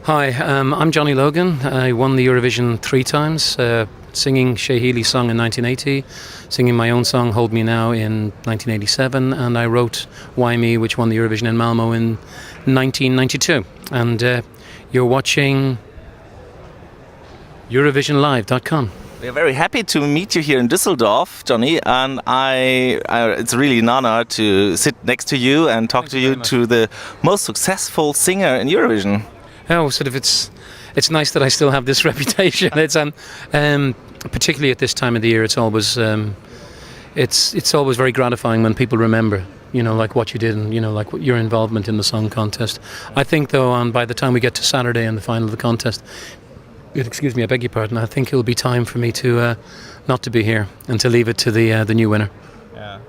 Hi, I'm Johnny Logan. I won the Eurovision 3 times, singing Shea Healy's song in 1980, singing my own song Hold Me Now in 1987, and I wrote Why Me, which won the Eurovision in Malmo in 1992. And you're watching EurovisionLive.com. We're very happy to meet you here in Düsseldorf, Johnny, and it's really an honor to sit next to you and talk to you, to the most successful singer in Eurovision. Oh, it's nice that I still have this reputation. It's particularly at this time of the year. It's always very gratifying when people remember, like what you did and like your involvement in the song contest. I think though, by the time we get to Saturday and the final of the contest, excuse me, I beg your pardon, I think it'll be time for me to not to be here and to leave it to the new winner. Yeah.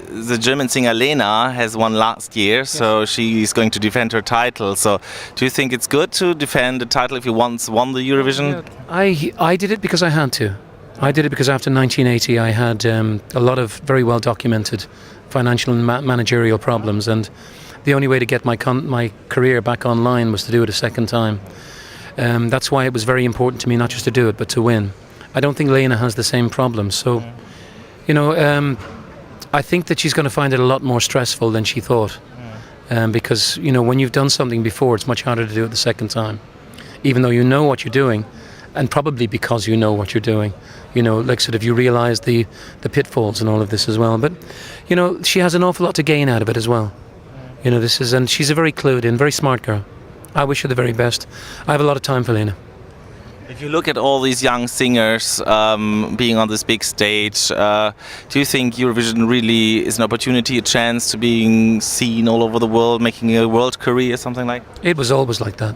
The German singer Lena has won last year, so she's going to defend her title. So, do you think it's good to defend the title if you once won the Eurovision? I did it because I had to. I did it because after 1980 I had a lot of very well documented financial and managerial problems, and the only way to get my career back online was to do it a second time. That's why it was very important to me not just to do it but to win. I don't think Lena has the same problem, so I think that she's going to find it a lot more stressful than she thought, because when you've done something before, it's much harder to do it the second time, even though you know what you're doing, and probably because you know what you're doing, like sort of you realise the pitfalls and all of this as well. But she has an awful lot to gain out of it as well. And she's a very clued in, very smart girl. I wish her the very best. I have a lot of time for Lena. If you look at all these young singers being on this big stage, do you think Eurovision really is an opportunity, a chance to being seen all over the world, making a world career, something like? It was always like that.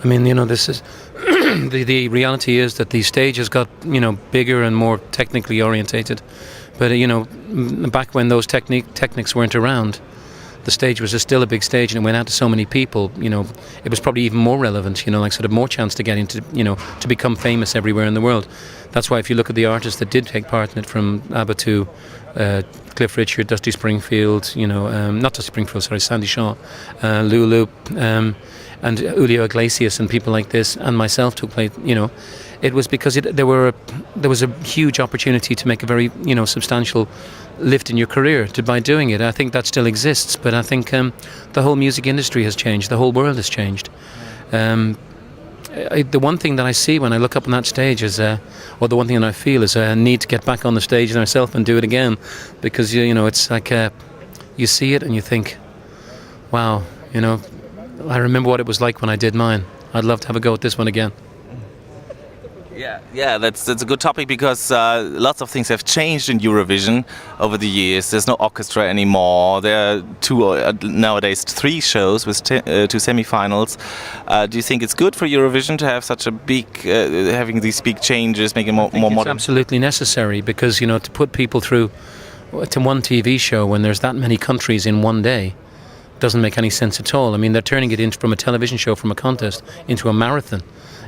I mean, this is the reality is that the stage has got bigger and more technically orientated, but back when those techniques weren't around, the stage was still a big stage and it went out to so many people, it was probably even more relevant, like sort of more chance to get into, to become famous everywhere in the world. That's why if you look at the artists that did take part in it, from ABBA to Cliff Richard, Dusty Springfield, not Dusty Springfield, sorry, Sandy Shaw, Lulu, and Julio Iglesias and people like this, and myself took place, it was because there was a huge opportunity to make a very, substantial lift in your career by doing it. I think that still exists, but I think the whole music industry has changed. The whole world has changed. The one thing that I see when I look up on that stage is, or the one thing that I feel is a need to get back on the stage myself and do it again, because it's like you see it and you think, wow, I remember what it was like when I did mine. I'd love to have a go at this one again. Yeah, that's a good topic, because lots of things have changed in Eurovision over the years. There's no orchestra anymore. There are nowadays 3 shows with 2 semi-finals. Do you think it's good for Eurovision to have such a big, having these big changes, making more modern? It's absolutely necessary, because to put people through to one TV show when there's that many countries in one day doesn't make any sense at all. I mean, they're turning it from a television show, from a contest, into a marathon.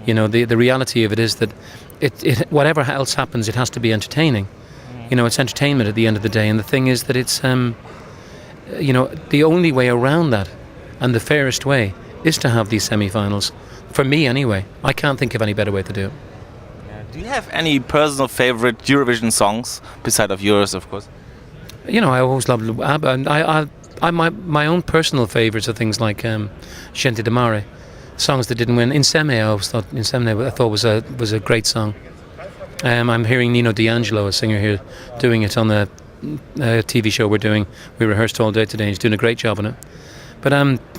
The reality of it is that it whatever else happens, it has to be entertaining. It's entertainment at the end of the day. And the thing is that it's, the only way around that, and the fairest way, is to have these semi-finals. For me, anyway. I can't think of any better way to do it. Do you have any personal favorite Eurovision songs, beside of yours, of course? I always loved ABBA. My own personal favourites are things like Gente de Mare. Songs that didn't win. Insieme, I thought was a great song. I'm hearing Nino D'Angelo, a singer here, doing it on the TV show we're doing. We rehearsed all day today, and he's doing a great job on it. But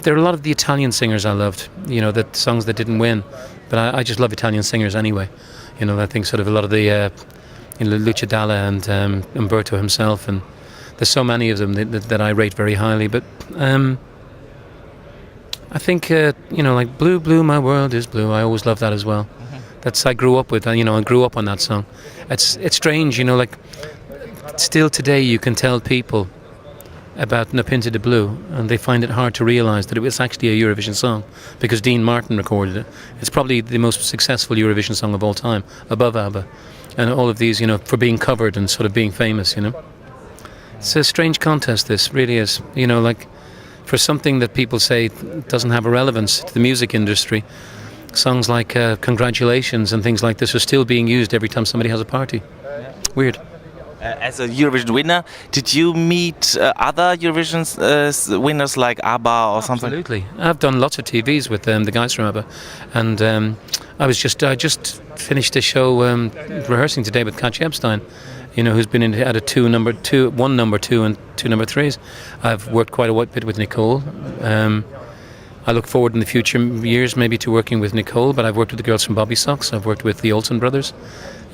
there are a lot of the Italian singers I loved, the songs that didn't win. But I just love Italian singers anyway. I think sort of a lot of the Lucia Dalla and Umberto himself, and there's so many of them that I rate very highly. But I think, like Blue, Blue, My World is Blue. I always love that as well. I grew up with, I grew up on that song. It's strange, like still today you can tell people about Na Pinta de Blue and they find it hard to realise that it was actually a Eurovision song, because Dean Martin recorded it. It's probably the most successful Eurovision song of all time, above ABBA. And all of these, for being covered and sort of being famous, It's a strange contest, this really is. for something that people say doesn't have a relevance to the music industry, songs like Congratulations and things like this are still being used every time somebody has a party. Weird. As a Eurovision winner, did you meet other Eurovision winners like ABBA or something? Absolutely. I've done lots of TVs with the guys from ABBA, and I just finished a show rehearsing today with Katja Epstein, who's been at one number two and two number threes. I've worked quite a bit with Nicole. I look forward in the future years maybe to working with Nicole, but I've worked with the girls from Bobby Sox. I've worked with the Olsen brothers.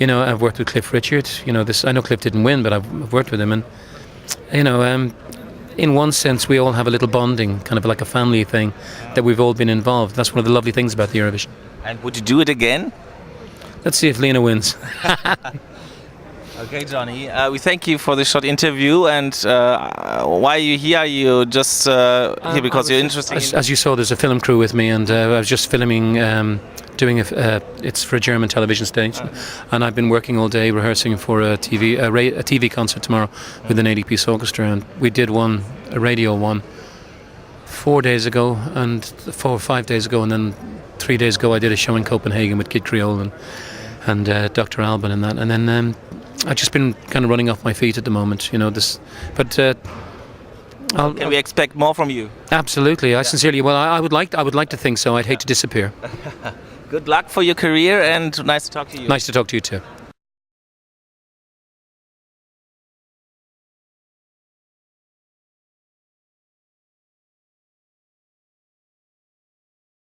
I've worked with Cliff Richard. I know Cliff didn't win, but I've worked with him, and in one sense, we all have a little bonding, kind of like a family thing, that we've all been involved. That's one of the lovely things about the Eurovision. And would you do it again? Let's see if Lena wins. Okay, Johnny. We thank you for this short interview. And why are you here? Are you just here because you're interested? As you saw, there's a film crew with me, and I was just filming. It's for a German television station, and I've been working all day rehearsing for a TV concert tomorrow with an 80-piece orchestra, and we did a radio one 4 days ago, and 4 or 5 days ago, and then 3 days ago I did a show in Copenhagen with Kid Creole and Dr. Alban and that, and then I've just been kind of running off my feet at the moment, Can we expect more from you? Absolutely, I sincerely. Well, I would like to think so. I'd hate to disappear. Good luck for your career, and nice to talk to you. Nice to talk to you too.